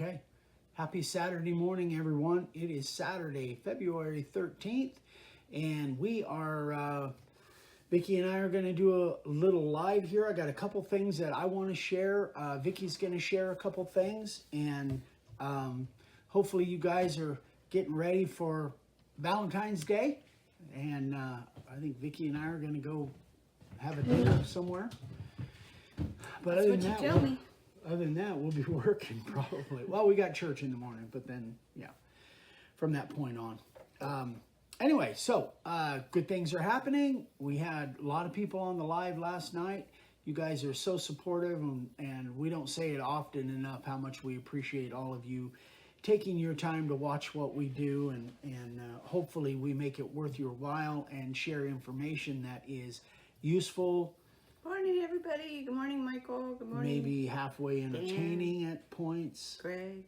Okay. Happy Saturday morning, everyone. It is Saturday, February 13th, and we are, Vicki and I are going to do a little live here. I got a couple things that I want to share. Vicki's going to share a couple things, and hopefully you guys are getting ready for Valentine's Day. And I think Vicki and I are going to go have a dinner somewhere. But That's what you tell me. Other than that, we'll be working probably. Well, we got church in the morning, but then, yeah, from that point on. Anyway, so good things are happening. We had a lot of people on the live last night. You guys are so supportive, and we don't say it often enough how much we appreciate all of you taking your time to watch what we do, and hopefully we make it worth your while and share information that is useful. Morning, everybody. Good morning, Michael. Good morning. Maybe halfway entertaining at points. Greg.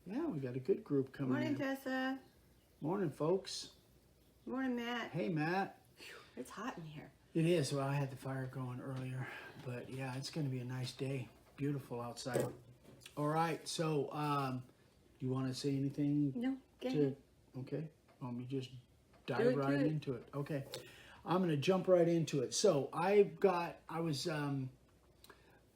Yeah, we got a good group coming Morning, in. Tessa. Morning, folks. Morning, Matt. Hey, Matt. It's hot in here. It is. Well, I had the fire going earlier, but yeah, it's going to be a nice day. Beautiful outside. All right. So, you want to say anything? No, get it. Okay. Let me just dive right into it. Okay. I'm going to jump right into it. So I was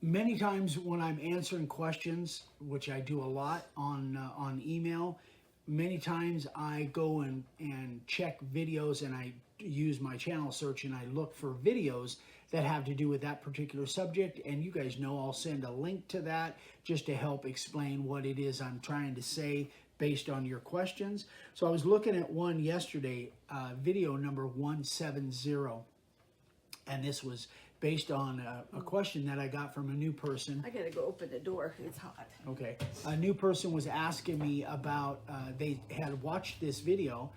many times when I'm answering questions, which I do a lot on email, many times I go and check videos, and I use my channel search, and I look for videos that have to do with that particular subject. And you guys know I'll send a link to that just to help explain what it is I'm trying to say based on your questions. So I was looking at one yesterday, video number 170, and this was based on a question that I got from a new person. I gotta go open the door. It's hot. Okay. A new person was asking me about, they had watched this video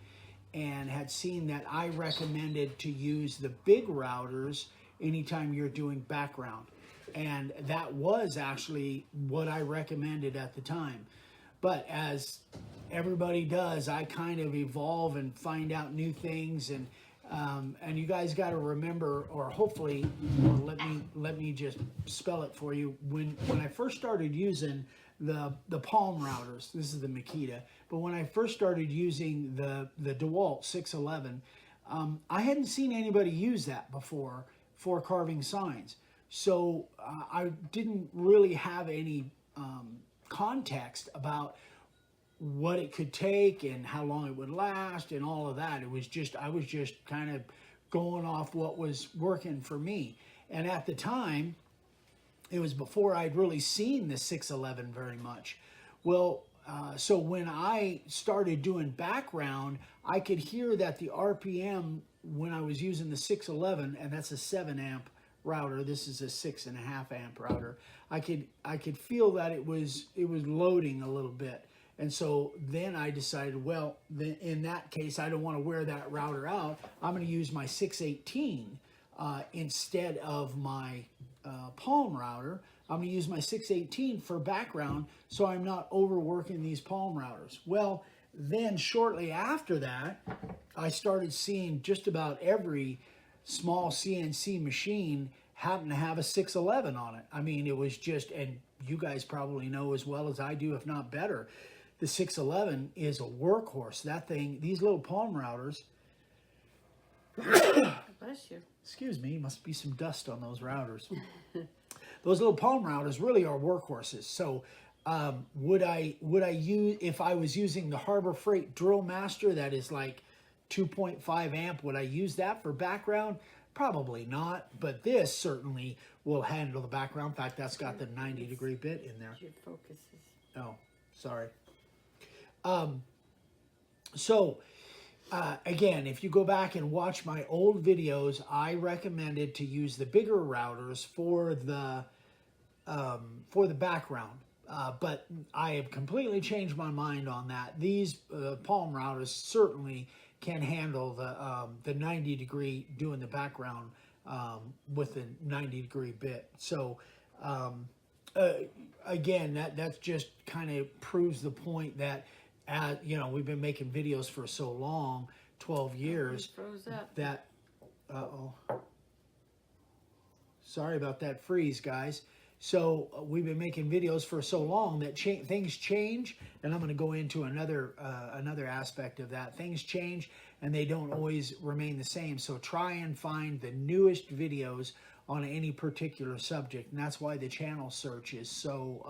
and had seen that I recommended to use the big routers anytime you're doing background. And that was actually what I recommended at the time. But as everybody does, I kind of evolve and find out new things, and you guys got to remember, or hopefully, or let me just spell it for you. When I first started using the Palm routers, this is the Makita, but when I first started using the DeWalt 611, I hadn't seen anybody use that before for carving signs, so I didn't really have any context about what it could take and how long it would last and all of that. It was just, I was just kind of going off what was working for me. And at the time, it was before I'd really seen the 611 very much. Well, so when I started doing background, I could hear that the RPM when I was using the 611, and that's a 7 amp router, this is a 6.5 amp router, I could feel that it was loading a little bit. And so then I decided, well, in that case, I don't want to wear that router out. I'm going to use my 618 instead of my Palm router. I'm going to use my 618 for background, so I'm not overworking these Palm routers. Well, then shortly after that, I started seeing just about every small CNC machine happen to have a 611 on it. I mean, it was just, and you guys probably know as well as I do, if not better, the 611 is a workhorse. That thing, these little Palm routers, Bless you. excuse me, must be some dust on those routers. Those little Palm routers really are workhorses. So would I use, if I was using the Harbor Freight Drill Master that is like 2.5 amp, would I use that for background? Probably not, but this certainly will handle the background. In fact, that's got the 90-degree bit in there. Your focus is... Oh, sorry. So again, if you go back and watch my old videos, I recommended to use the bigger routers for the background. But I have completely changed my mind on that. These Palm routers certainly can handle the 90-degree doing the background with the 90-degree bit. So again, that just kind of proves the point that you know, we've been making videos for so long, 12 years, froze up. that sorry about that freeze, guys. So we've been making videos for so long that things change, and I'm going to go into another aspect of that. Things change, and they don't always remain the same. So try and find the newest videos on any particular subject, and that's why the channel search is so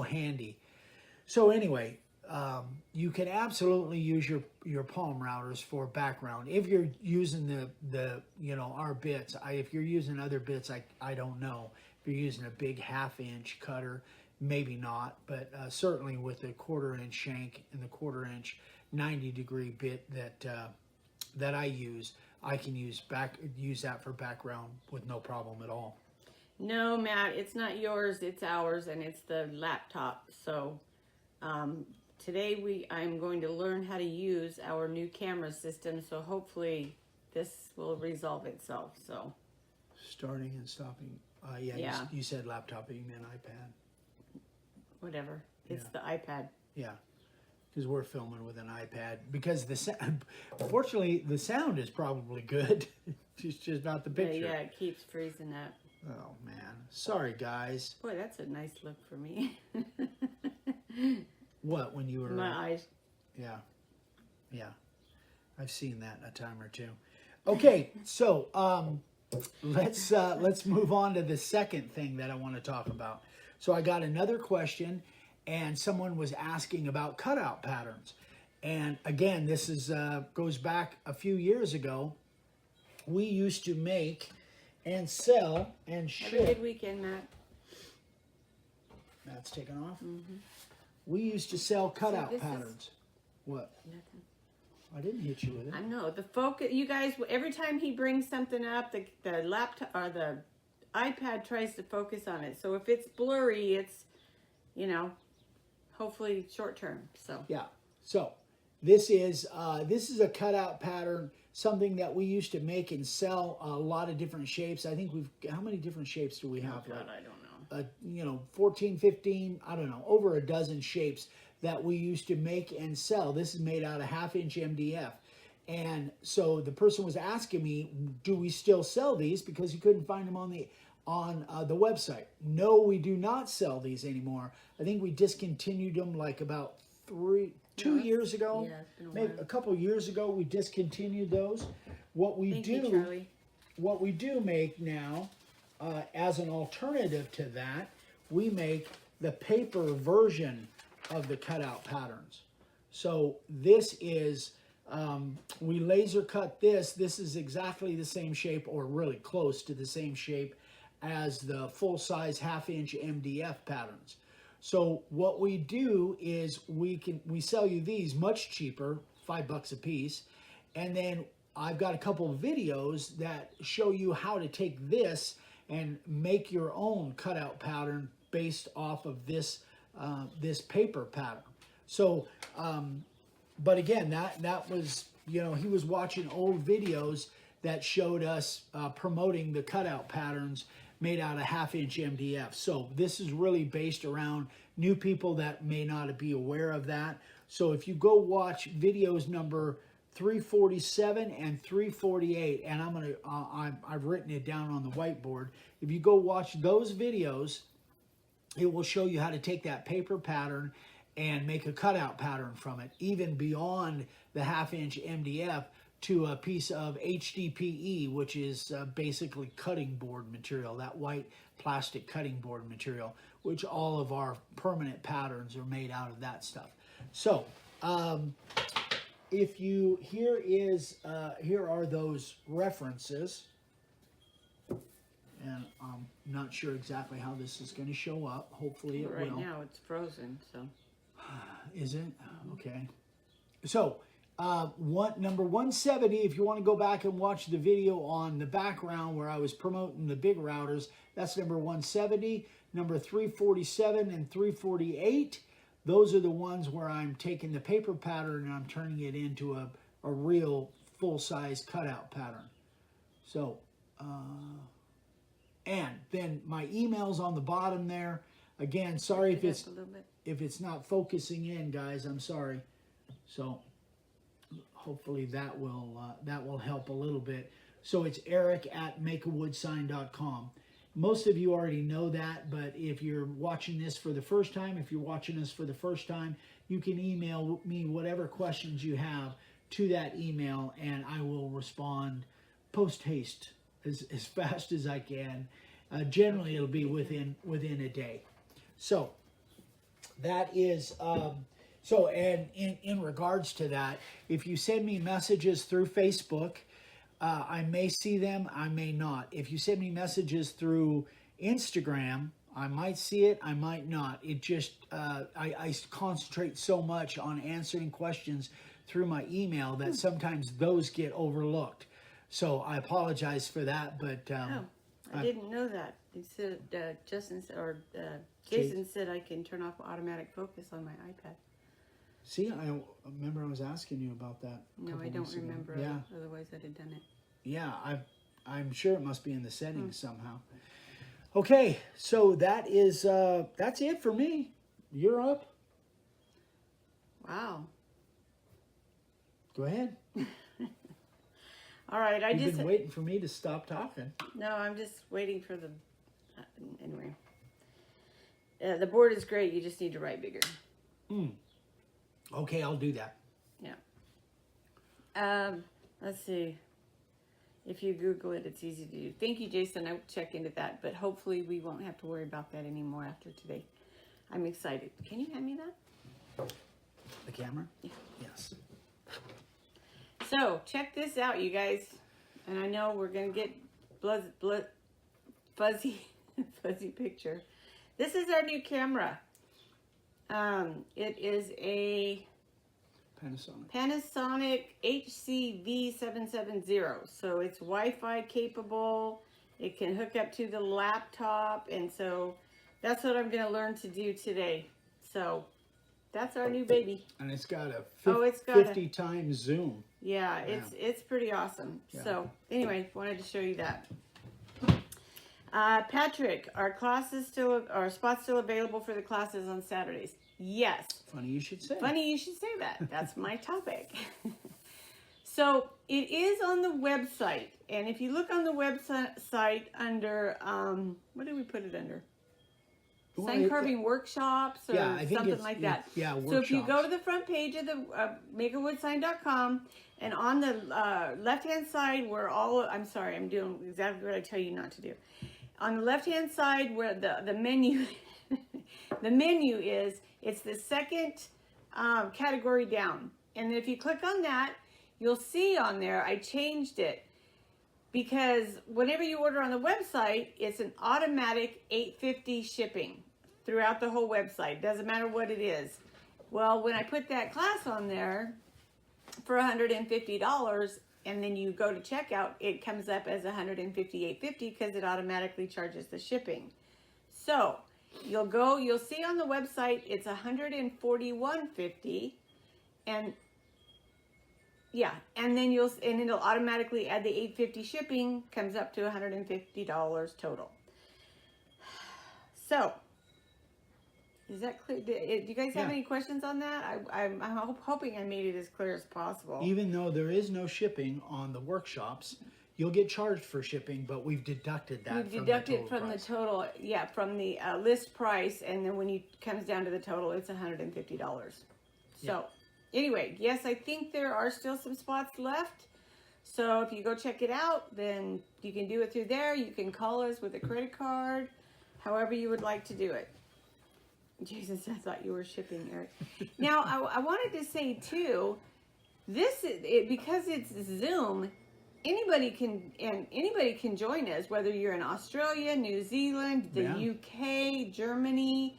handy. So anyway, you can absolutely use your palm routers for background if you're using the our bits. If you're using other bits, I don't know. If you're using a big 1/2-inch cutter, maybe not, but certainly with the 1/4-inch shank and the 1/4-inch 90-degree bit that I use, I can use that for background with no problem at all. No, Matt, it's not yours, it's ours, and it's the laptop. So today I'm going to learn how to use our new camera system, so hopefully this will resolve itself. So starting and stopping. Yeah. You said laptop, but you meant iPad. Whatever. It's the iPad. Yeah, because we're filming with an iPad. Because fortunately, the sound is probably good. It's just not the picture. Yeah, it keeps freezing up. Oh, man. Sorry, guys. Boy, that's a nice look for me. What, when you were... My eyes. Yeah. Yeah. I've seen that a time or two. Okay, so let's move on to the second thing that I want to talk about. So I got another question, and someone was asking about cutout patterns. And again, this goes back a few years ago. We used to make and sell and ship. Have a good weekend, Matt. Matt's taken off. Mm-hmm. We used to sell cutout patterns. What? Nothing. I didn't hit you with it. I know the focus. You guys, every time he brings something up, the laptop or the iPad tries to focus on it. So if it's blurry, it's hopefully short term. So yeah. So this is a cutout pattern, something that we used to make and sell a lot of different shapes. I think how many different shapes do we have? Oh God, I don't know. 14, 15, I don't know, over a dozen shapes that we used to make and sell. This is made out of 1/2-inch MDF. And so the person was asking me, do we still sell these? Because he couldn't find them on the website. No, we do not sell these anymore. I think we discontinued them like about 2 years ago. Yeah, it's been a maybe while. a couple years ago we discontinued those. Thank you, Charlie. What we do make now, as an alternative to that, we make the paper version of the cutout patterns. So this is, we laser cut this. This is exactly the same shape, or really close to the same shape as the full-size 1/2-inch MDF patterns. So what we do is we sell you these much cheaper, $5 a piece, and then I've got a couple of videos that show you how to take this and make your own cutout pattern based off of this paper pattern. So, but again, that was, he was watching old videos that showed us promoting the cutout patterns made out of 1/2-inch MDF. So this is really based around new people that may not be aware of that. So if you go watch videos number 347 and 348, and I've written it down on the whiteboard. If you go watch those videos, it will show you how to take that paper pattern and make a cutout pattern from it, even beyond the 1/2-inch MDF to a piece of HDPE, which is basically cutting board material, that white plastic cutting board material, which all of our permanent patterns are made out of that stuff. So, here are those references, and I'm not sure exactly how this is going to show up. Hopefully it will. Right now it's frozen, so. Is it? Okay. So, number 170, if you want to go back and watch the video on the background where I was promoting the big routers, that's number 170. Number 347 and 348, those are the ones where I'm taking the paper pattern and I'm turning it into a real full-size cutout pattern. So, and then my email's on the bottom there. Again, sorry if it's not focusing in, guys. I'm sorry. So hopefully that will help a little bit. So it's eric@makeawoodsign.com. most of you already know that, but if you're watching this for the first time, if you're watching us for the first time, you can email me whatever questions you have to that email, and I will respond post haste as fast as I can. Generally, it'll be within a day. So that is so. And in regards to that, if you send me messages through Facebook, I may see them, I may not. If you send me messages through Instagram, I might see it, I might not. It just I concentrate so much on answering questions through my email that sometimes those get overlooked. So I apologize for that, but I didn't know that. He said Jason said I can turn off automatic focus on my iPad. See, I remember I was asking you about that. No, I don't remember. Yeah. Otherwise, I'd have done it. Yeah, I'm sure it must be in the settings somehow. Okay, so that is that's it for me. You're up. Wow. Go ahead. All right, You've been waiting for me to stop talking. No, I'm just waiting for the. Anyway, the board is great. You just need to write bigger. Okay, I'll do that. Yeah. Let's see. If you Google it, it's easy to do. Thank you, Jason. I will check into that, but hopefully we won't have to worry about that anymore after today. I'm excited. Can you hand me that? The camera? Yeah. Yes. So check this out, you guys. And I know we're gonna get fuzzy picture. This is our new camera. It is a Panasonic HCV770. So it's Wi-Fi capable. It can hook up to the laptop, and so that's what I'm gonna learn to do today. So that's our new baby. And it's got a 50 times zoom. Yeah, it's pretty awesome. Yeah. So anyway, wanted to show you that. Patrick, our spot's still available for the classes on Saturdays. Yes. Funny you should say. Funny you should say that. That's my topic. So it is on the website, and if you look on the website under what did we put it under? Sign carving workshops or something like that. Yeah, workshops. So if you go to the front page of the makeawoodsign.com, and on the left-hand side where I'm sorry, I'm doing exactly what I tell you not to do. On the left-hand side where the menu, the menu is, it's the second category down. And if you click on that, you'll see on there, I changed it. Because whenever you order on the website, it's an automatic $8.50 shipping throughout the whole website. Doesn't matter what it is. Well, when I put that class on there for $150, and then you go to checkout, it comes up as $158.50 because it automatically charges the shipping. So you'll see on the website it's $141.50, and yeah, and then it'll automatically add the $8.50 shipping, comes up to $150 total. So, is that clear? Do you guys have any questions on that? I'm hoping I made it as clear as possible. Even though there is no shipping on the workshops, you'll get charged for shipping, but we've deducted that. We've deducted from the total, from the list price, and then when it comes down to the total, it's $150. So. Anyway, yes, I think there are still some spots left. So if you go check it out, then you can do it through there. You can call us with a credit card, however you would like to do it. Jason said, I thought you were shipping, Eric. Now, I wanted to say, too, because it's Zoom, anybody can join us, whether you're in Australia, New Zealand, the UK, Germany,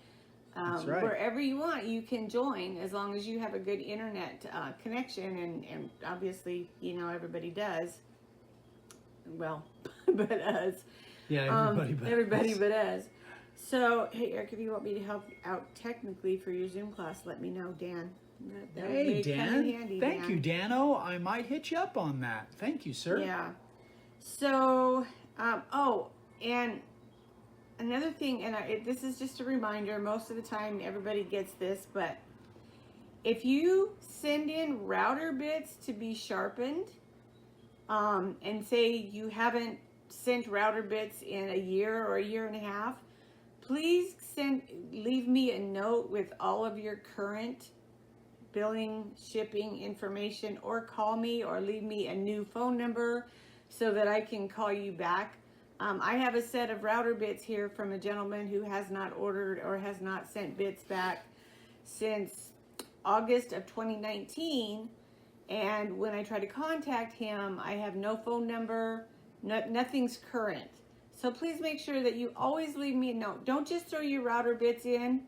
wherever you want, you can join as long as you have a good internet connection, and obviously, everybody does. Well, but us. Yeah, everybody but us. So, hey, Eric, if you want me to help out technically for your Zoom class, let me know, Dan. Hey, Dan. Thank you, Dano. I might hit you up on that. Thank you, sir. Yeah. So, and another thing, and this is just a reminder, most of the time everybody gets this, but if you send in router bits to be sharpened, and say you haven't sent router bits in a year or a year and a half, please leave me a note with all of your current billing, shipping information, or call me or leave me a new phone number so that I can call you back. I have a set of router bits here from a gentleman who has not ordered or has not sent bits back since August of 2019. And when I try to contact him, I have no phone number, nothing's current. So please make sure that you always leave me a note. Don't just throw your router bits in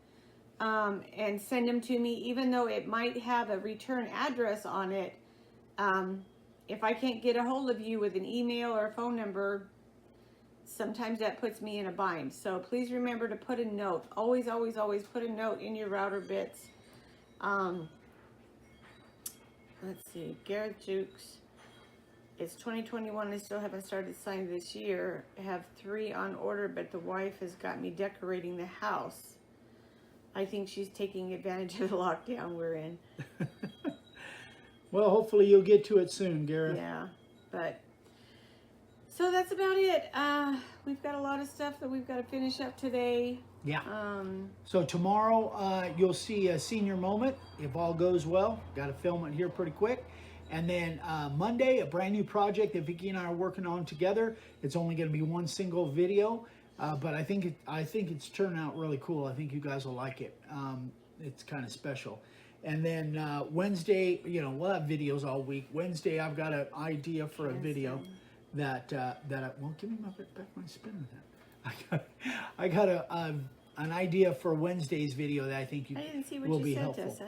and send them to me, even though it might have a return address on it. If I can't get a hold of you with an email or a phone number, sometimes that puts me in a bind. So please remember to put a note. Always, always, always put a note in your router bits. Let's see, Garrett Jukes. It's 2021. I still haven't started signing this year. I have 3 on order, but the wife has got me decorating the house. I think she's taking advantage of the lockdown we're in. Well, hopefully you'll get to it soon, Gareth. Yeah, but so that's about it. We've got a lot of stuff that we've got to finish up today. Yeah. So tomorrow you'll see a senior moment if all goes well. Got to film it here pretty quick. And then Monday, a brand new project that Vicki and I are working on together. It's only going to be one single video, but I think it's turned out really cool. I think you guys will like it. It's kind of special. And then Wednesday, we'll have videos all week. Wednesday, I've got an idea for a video that won't give me back my spin with that. I got an idea for Wednesday's video that I think I didn't see what will you be sent helpful. us, huh?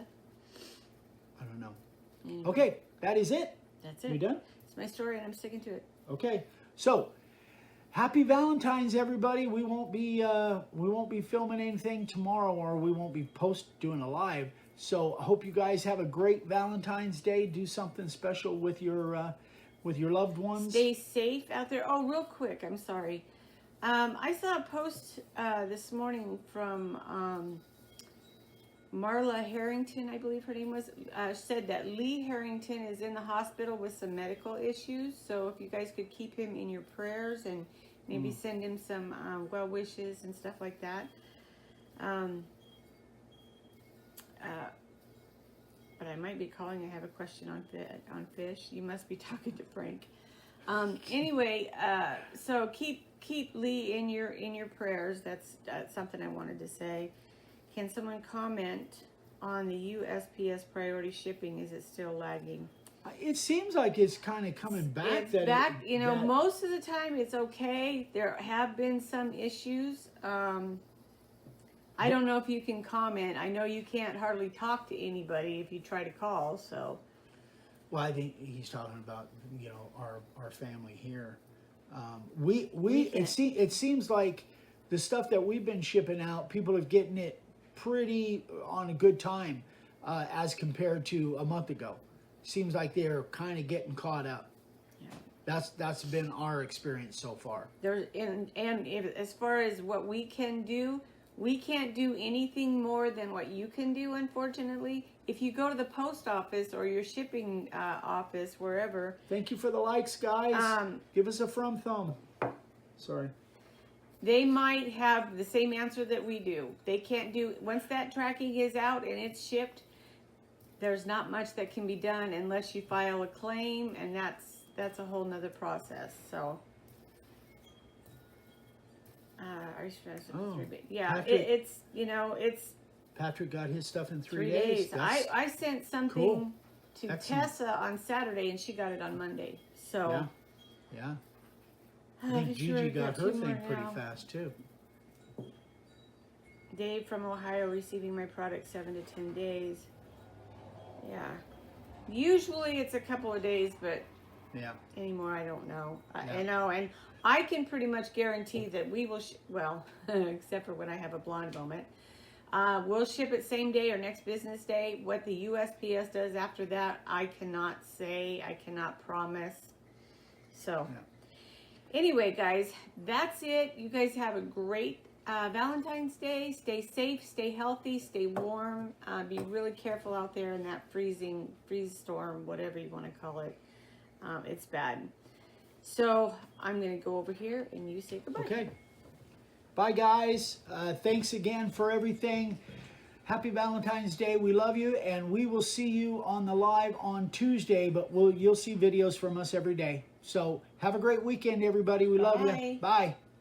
I don't know. Okay, that is it. That's it. You done? It's my story, and I'm sticking to it. Okay, so happy Valentine's, everybody. We won't be filming anything tomorrow, or we won't be doing a live. So I hope you guys have a great Valentine's Day. Do something special with your loved ones. Stay safe out there. Oh, real quick, I'm sorry. I saw a post this morning from Marla Harrington, I believe her name was, said that Lee Harrington is in the hospital with some medical issues. So if you guys could keep him in your prayers and maybe send him some well wishes and stuff like that. But I might be calling. I have a question on fish. You must be talking to Frank. Anyway, so keep Lee in your prayers. That's something I wanted to say. Can someone comment on the USPS priority shipping? Is it still lagging? It seems like it's kind of coming back. It's back. Most of the time it's okay. There have been some issues. I don't know if you can comment. I know you can't hardly talk to anybody if you try to call. So. Well, I think he's talking about our family here. It seems like the stuff that we've been shipping out, people are getting it pretty on a good time as compared to a month ago. Seems like they're kind of getting caught up. Yeah. That's been our experience so far. As far as what we can do, we can't do anything more than what you can do, unfortunately. If you go to the post office or your shipping office, wherever. Thank you for the likes, guys. Give us a from thumb. Sorry. They might have the same answer that we do. They can't do, once that tracking is out and it's shipped, there's not much that can be done unless you file a claim, and that's a whole nother process. So. Yeah, Patrick, it's. Patrick got his stuff in 3 days. I sent something cool. to Tessa on Saturday, and she got it on Monday. So. Yeah. I think Gigi got her thing pretty fast too. Dave from Ohio receiving my product 7 to 10 days. Yeah. Usually it's a couple of days, but anymore I don't know. I know, and I can pretty much guarantee that we will, except for when I have a blonde moment, we'll ship it same day or next business day. What the USPS does after that, I cannot say. I cannot promise. So, anyway, guys, that's it. You guys have a great Valentine's Day. Stay safe, stay healthy, stay warm. Be really careful out there in that freeze storm, whatever you want to call it. It's bad. So I'm going to go over here and you say goodbye. Okay. Bye, guys. Thanks again for everything. Happy Valentine's Day. We love you, and we will see you on the live on Tuesday, but you'll see videos from us every day. So have a great weekend, everybody. We love you. Bye. Bye.